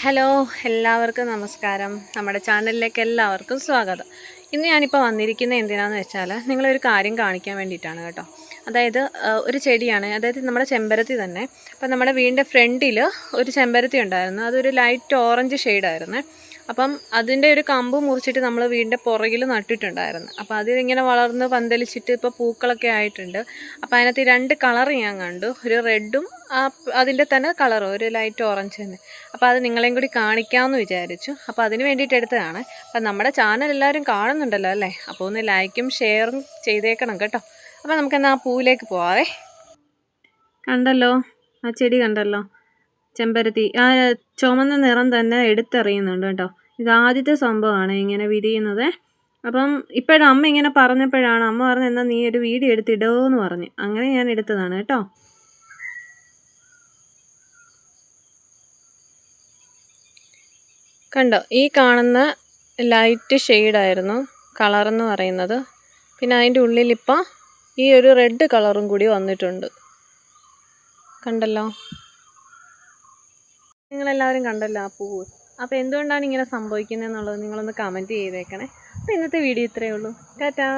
Hello എല്ലാവർക്കും നമസ്കാരം. നമ്മുടെ ചാനലിലേക്ക് എല്ലാവർക്കും സ്വാഗതം. ഇന്ന് ഞാനിപ്പോൾ വന്നിരിക്കുന്നത് എന്തിനാണെന്ന് വെച്ചാൽ നിങ്ങളൊരു കാര്യം കാണിക്കാൻ വേണ്ടിയിട്ടാണ് കേട്ടോ. അതായത് ഒരു ചെടിയാണ്, അതായത് നമ്മുടെ ചെമ്പരത്തി തന്നെ. അപ്പം നമ്മുടെ വീടിൻ്റെ ഫ്രണ്ടിൽ ഒരു ചെമ്പരത്തി ഉണ്ടായിരുന്നു, അതൊരു ലൈറ്റ് ഓറഞ്ച് ഷെയ്ഡായിരുന്നു. അപ്പം അതിൻ്റെ ഒരു കമ്പ് മുറിച്ചിട്ട് നമ്മൾ വീടിൻ്റെ പുറകിൽ നട്ടിട്ടുണ്ടായിരുന്നു. അപ്പോൾ അതിങ്ങനെ വളർന്ന് പന്തലിച്ചിട്ട് ഇപ്പോൾ പൂക്കളൊക്കെ ആയിട്ടുണ്ട്. അപ്പോൾ അതിനകത്ത് രണ്ട് കളർ ഞാൻ കണ്ടു, ഒരു റെഡും അതിൻ്റെ തന്നെ കളറും ഒരു ലൈറ്റ് ഓറഞ്ച് തന്നെ. അപ്പോൾ അത് നിങ്ങളെയും കൂടി കാണിക്കാമെന്ന് വിചാരിച്ചു. അപ്പോൾ അതിന് വേണ്ടിയിട്ട് എടുത്തതാണ്. അപ്പം നമ്മുടെ ചാനൽ എല്ലാവരും കാണുന്നുണ്ടല്ലോ അല്ലേ? അപ്പോൾ ഒന്ന് ലൈക്കും ഷെയറും ചെയ്തേക്കണം കേട്ടോ. അപ്പോൾ നമുക്കെന്നാൽ ആ പൂവിലേക്ക് പോവാവേ. കണ്ടല്ലോ, ആ ചെടി കണ്ടല്ലോ, ചെമ്പരത്തി ആ ചുമന്ന നിറം തന്നെ എടുത്തെറിയുന്നുണ്ട് കേട്ടോ. ഇത് ആദ്യത്തെ സംഭവമാണ് ഇങ്ങനെ വിരിയുന്നത്. അപ്പം ഇപ്പോഴും അമ്മ ഇങ്ങനെ പറഞ്ഞപ്പോഴാണ് അമ്മ പറഞ്ഞത് എന്നാൽ നീ ഒരു വീഡിയോ എടുത്തിടുമെന്ന് പറഞ്ഞു. അങ്ങനെ ഞാൻ എടുത്തതാണ് കേട്ടോ. കണ്ടോ, ഈ കാണുന്ന ലൈറ്റ് ഷെയ്ഡായിരുന്നു കളറെന്ന് പറയുന്നത്. പിന്നെ അതിൻ്റെ ഉള്ളിലിപ്പോൾ ഈ ഒരു റെഡ് കളറും കൂടി വന്നിട്ടുണ്ട്. കണ്ടല്ലോ, നിങ്ങളെല്ലാവരും കണ്ടല്ലോ ആ പൂവ്. അപ്പോൾ എന്തുകൊണ്ടാണ് ഇങ്ങനെ സംഭവിക്കുന്നത് എന്നുള്ളത് നിങ്ങളൊന്ന് കമൻറ്റ് ചെയ്തേക്കണേ. അപ്പോൾ ഇന്നത്തെ വീഡിയോ ഇത്രയേ ഉള്ളൂ. ടാറ്റാ.